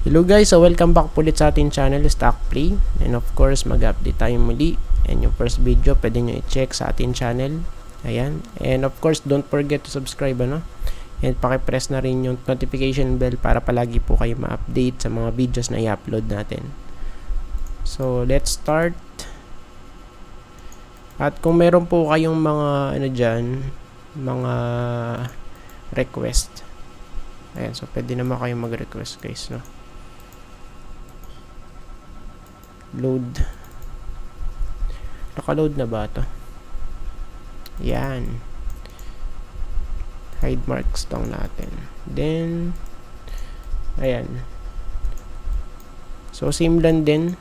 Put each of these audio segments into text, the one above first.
Hello guys, so welcome back po ulit sa ating channel, Stock Play. And of course, mag-update tayo muli. And yung first video, pwede nyo i-check sa ating channel. Ayan. And of course, don't forget to subscribe, ano? And pakipress na rin yung notification bell para palagi po kayo ma-update sa mga videos na i-upload natin. So, let's start. At kung meron po kayong mga, mga request. Ayan, so pwede naman kayong mag-request guys, no? Load. Naka-load na ba ito? Yan. Hide marks lang natin. Then, ayan. So, same lang din.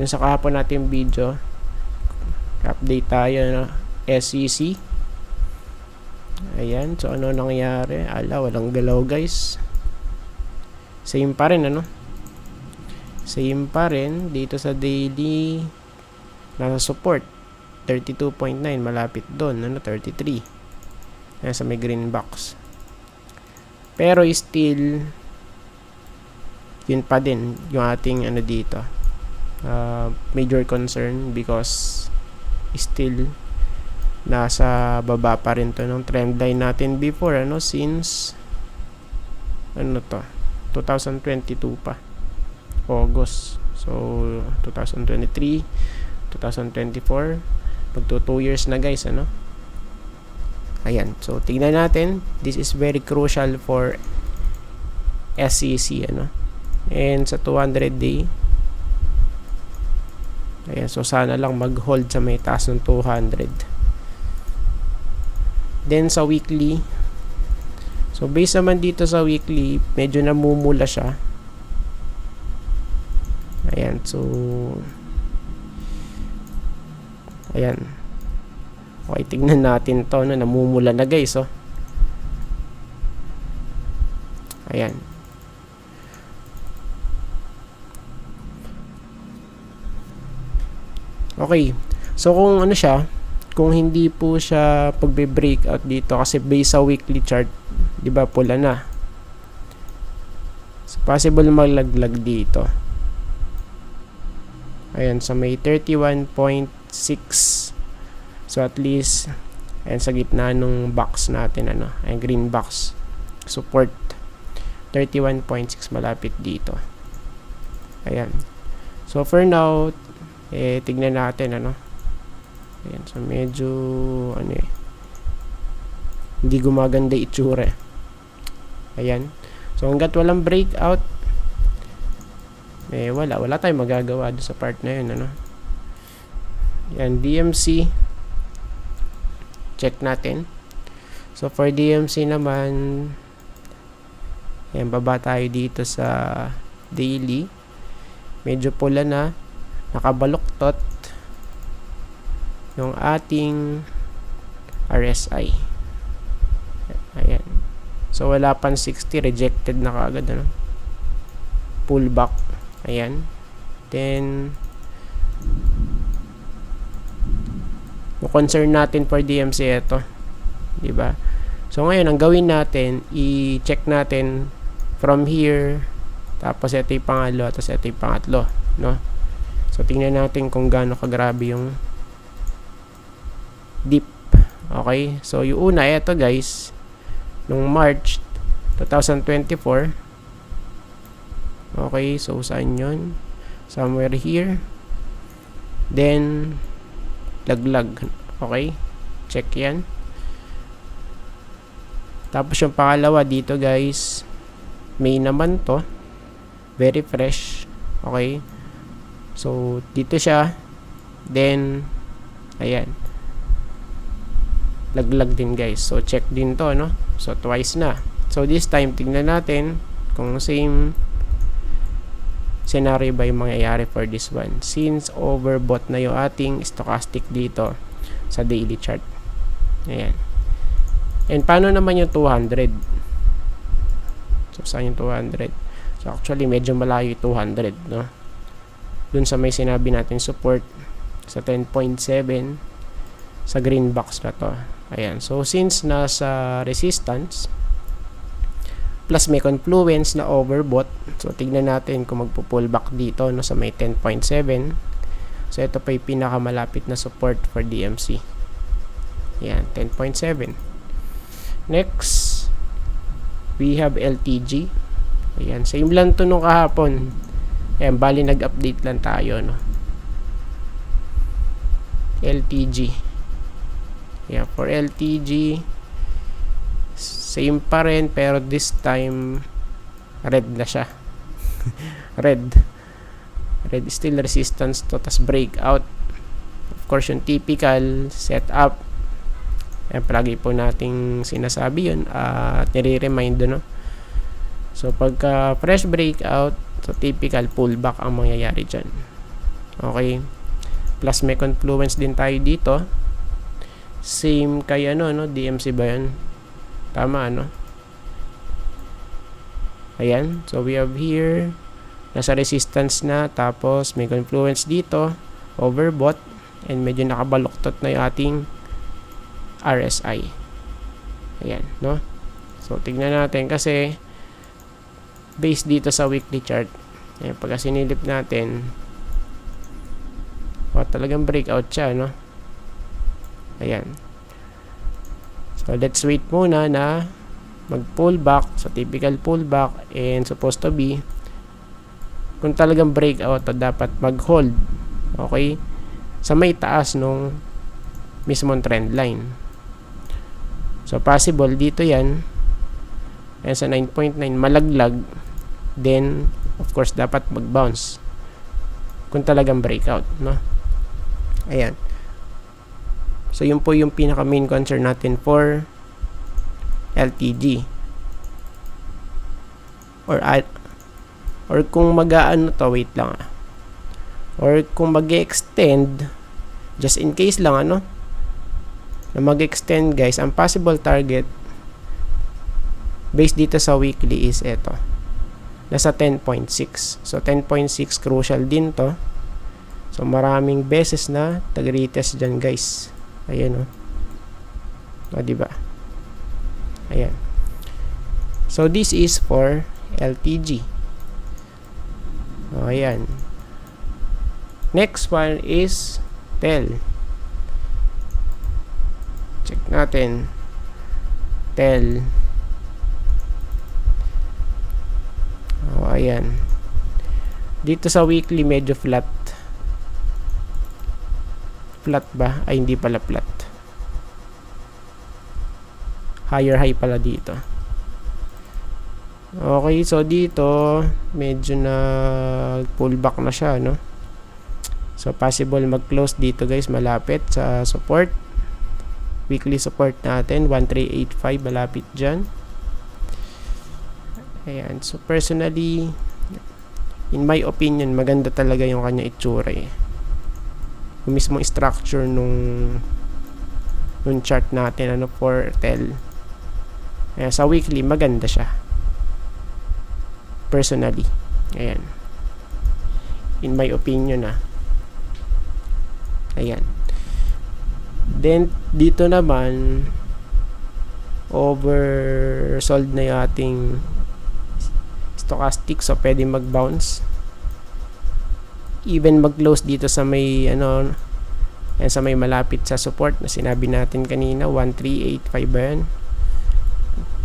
Yung sa kahapon natin video. Update tayo na SEC. Ayan. So, ano nangyari? Walang galaw guys. Same pa rin, ano? Same pa rin dito sa daily, nasa support 32.9, malapit doon, 33 nasa may green box, pero still yun pa din yung ating dito, major concern because still nasa baba pa rin to ng trend line natin before, since 2022 pa August. So, 2023, 2024. Magto 2 years na guys, Ayan. So, tingnan natin. This is very crucial for SEC, And sa 200 day. Ayan. So, sana lang mag-hold sa may taas ng 200. Then, sa weekly. So, based naman dito sa weekly, medyo namumula siya. Ayan, so ayan. Okay, tignan natin to, namumula na guys, Ayan. Okay. So kung kung hindi po siya pagbe-breakout dito kasi based sa weekly chart, 'di ba, pula na. So possible maglaglag dito. Ayan, so may 31.6. So at least, ayan, sa gitna nung box natin, ayan, green box. Support 31.6, malapit dito. Ayan. So for now, tignan natin, Ayan, so medyo, hindi gumaganda itsura. Ayan. So hanggat walang breakout, wala tayong magagawa doon sa part na yun, Yan, DMC. Check natin. So, for DMC naman, yan, baba tayo dito sa daily. Medyo pula na. Nakabaluktot yung ating RSI. Ayan. So, wala pang 60. Rejected na kaagad, pullback. Ayan. Then, yung concern natin for DMC ito. Diba? So, ngayon, ang gawin natin, i-check natin from here, tapos ito yung pangalo, tapos ito yung pangatlo, So, tingnan natin kung gaano kagrabe yung dip. Okay? So, yung una, ito guys, nung March 2024, okay, so saan yun? Somewhere here. Then, laglag. Okay? Check yan. Tapos yung pangalawa dito guys, May naman to. Very fresh. Okay? So, dito siya. Then, ayan. Laglag din guys. So, check din to, So, twice na. So, this time, tingnan natin kung same scenario ba yung mangyayari for this one, since overbought na yung ating stochastic dito sa daily chart. Ayan. And paano naman yung 200? So saan yung 200? So actually medyo malayo yung 200, dun sa may sinabi natin support sa 10.7 sa green box na to. Ayan. So since nasa resistance, plus may confluence na overbought. So tignan natin kung magpo-pullback dito, no, sa may 10.7. So ito pa yung pinakamalapit na support for DMC. Yan, 10.7. Next, we have LTG. Ayan, same lang to nung kahapon. Ayan, bali nag-update lang tayo, no. LTG. Yeah, for LTG, same pa rin, pero this time red na siya. red still resistance to, tas breakout. Of course, yung typical setup, ayan, palagi po nating sinasabi yun at nire-remind, no. So pagka fresh breakout, so typical pullback ang mangyayari dyan. Okay, plus may confluence din tayo dito, same kay ano, no, DMC ba yun? Tama, ano? Ayan, so we have here, nasa resistance na, tapos may confluence dito, overbought, and medyo nakabaluktot na yung ating RSI. Ayan, no? So tignan natin kasi based dito sa weekly chart, ayan, pagka sinilip natin, talagang breakout siya, no? Ayan. So let's wait muna na mag-pullback. So typical pullback, and supposed to be, kung talagang breakout, dapat mag-hold, okay, sa may taas nung mismong trend line. So possible dito yan, ayan, sa 9.9 malaglag, then of course dapat mag-bounce kung talagang breakout, no? Ayan. So yun po yung pinaka main concern natin for LTG. Or kung mag-aano to, wait lang, or kung mag-extend, just in case lang, ano, na mag-extend, guys, ang possible target based dito sa weekly is eto, nasa 10.6. So 10.6 crucial din to. So maraming beses na tag-retest dyan, guys. Ayan, o, diba? Ayan. So this is for LTG. O, ayan. Next one is TEL. Check natin. TEL. O, ayan. Dito sa weekly medyo flat. Flat ba? Ay, hindi pala flat. Higher high pala dito. Okay, so dito medyo na pullback na siya, no? So possible mag-close dito, guys, malapit sa support. Weekly support natin 1385, malapit dyan. Ayan, so personally, in my opinion, maganda talaga yung kanya itsura, eh. Yung mismong structure nung chart natin, ano, for TEL. Sa weekly, maganda siya. Personally. Ayan. In my opinion, Ayan. Then, dito naman, oversold na yung ating stochastic. So, pwede mag-bounce. Even mag-close dito sa may, ano, sa may malapit sa support na sinabi natin kanina, 1385 ba yan?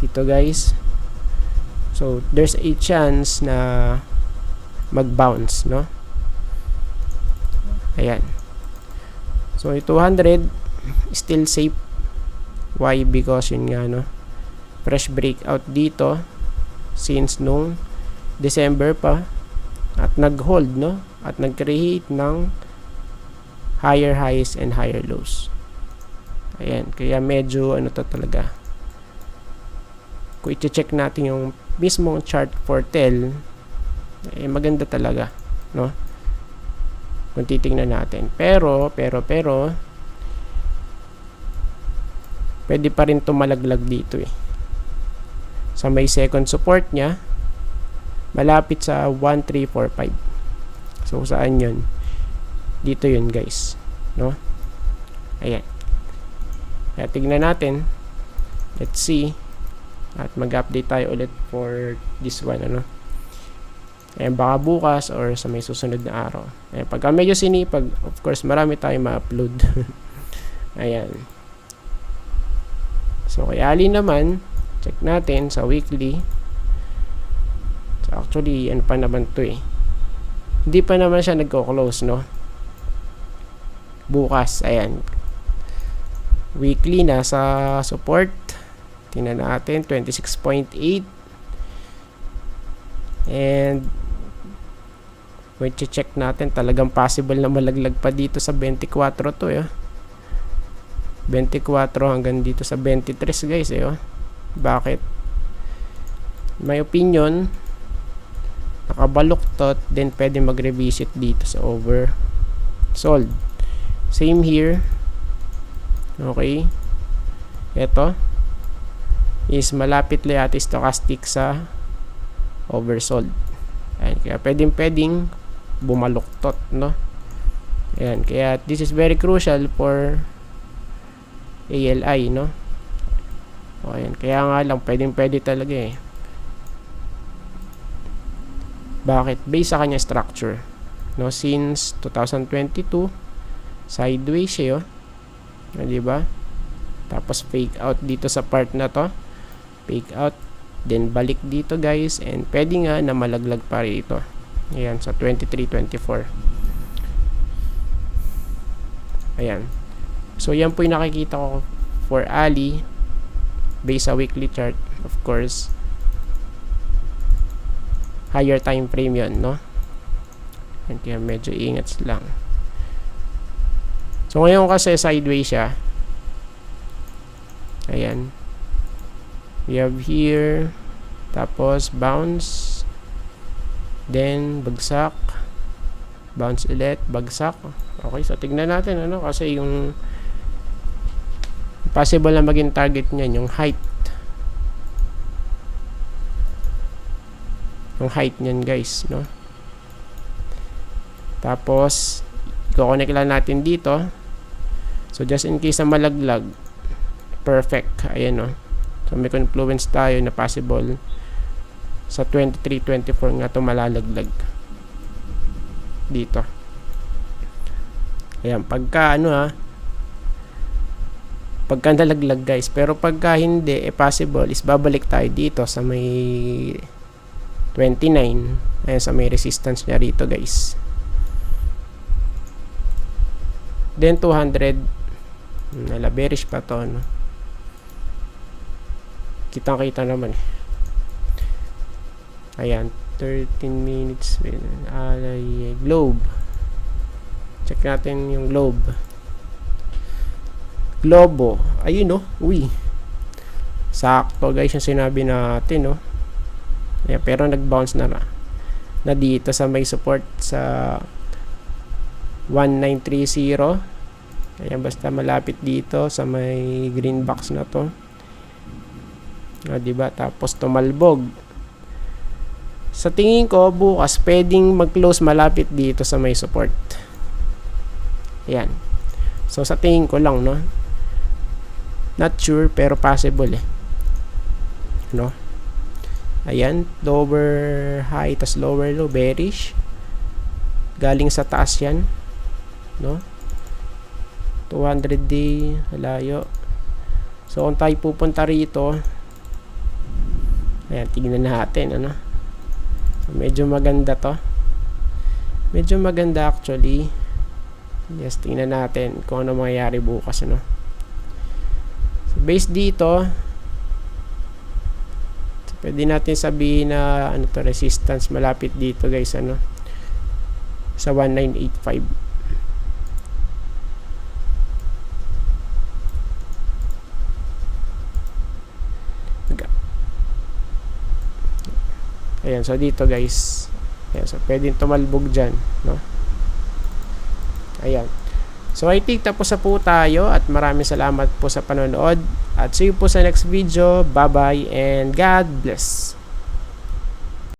Dito, guys. So there's a chance na mag-bounce, no? Ayan. So 200 still safe. Why? Because yun nga, no, fresh breakout dito since nung December pa, at nag-hold, no, at nag-create ng higher highs and higher lows. Ayan, kaya medyo ano to talaga. Kung i-check natin yung mismong chart for TEL, maganda talaga, no? Kung titingnan natin. Pero pwede pa rin tumalaglag dito, eh. Sa may second support niya, malapit sa 1345. So saan yun? Dito yun, guys, no? Ayan. Kaya tignan natin. Let's see. At mag-update tayo ulit for this one, ano. Ayan, baka bukas or sa may susunod na araw. Ayan, pagka medyo sinipag, of course, marami tayong ma-upload. Ayan. So, kay Ali naman, check natin sa weekly. So, actually, ano pa naman to eh. Hindi pa naman siya nagko-close, no? Bukas, ayan. Weekly, nasa support. Tingnan natin, 26.8. And when check natin, talagang possible na malaglag pa dito sa 24 to eh. 24 hanggang dito sa 23 guys eh. Bakit? My opinion, nakabaluktot, then pwede mag-revisit dito sa oversold. Same here. Okay. Ito is malapit lang yata stochastic sa oversold. Ayan, kaya pwedeng bumaluktot, no? Ayan, kaya this is very crucial for ALI, no? O, ayan, kaya nga lang pwede talaga eh. Bakit? Based sa kanya structure, no? Since 2022 sideways siya, di ba? Tapos fake out dito sa part na to, fake out, then balik dito guys, and pwede nga na malaglag pa rito. Ayan, sa 23-24. Ayan. So, yan po yung nakikita ko for Ali based sa weekly chart, of course. Higher time frame yun, no? And kaya medyo ingat lang. So, ngayon kasi sideways siya. Ayan. We have here, tapos bounce, then bagsak, bounce ulit, bagsak. Okay, so tignan natin ano, kasi yung possible na maging target niyan yung height. Yung height niyan guys, no? Tapos i-connect lang natin dito. So just in case na malaglag, perfect. Ayan, no? So may confluence tayo na possible sa 23-24 nga ito malalaglag dito. Ayan, pagka pagka nalaglag guys, pero pagka hindi, possible is babalik tayo dito sa may 29. Ayan, sa may resistance niya rito guys. Then 200, bearish pa to, no? Kitang-kita naman. Ayan, 13 minutes. Globe. Check natin yung globe. Globo. Ayun, no? Uy. Sakto, guys, yung sinabi natin, no? Ayan, pero nag-bounce na dito sa may support sa 1930. Ayan, basta malapit dito sa may green box na to. Diba? Tapos tumalbog. Sa tingin ko bukas pwedeng mag-close malapit dito sa may support. Ayan. So sa tingin ko lang, no? Not sure pero possible eh. No? Ayan, lower high tas lower low, bearish. Galing sa taas yan, no? 200 day, layo. So kung tayo pupunta rito, ayan, tignan natin, ano? Medyo maganda to. Medyo maganda actually. Yes, tingnan natin kung ano mangyayari bukas, ano? So, based dito, so, pwede natin sabihin na ano to, resistance malapit dito guys, ano? Sa 1985. Ayan, so dito guys. Ayan, so pwedeng tumalbog dyan, no? Ayan. So I think tapos na po tayo at maraming salamat po sa panonood. At see you po sa next video. Bye bye and God bless.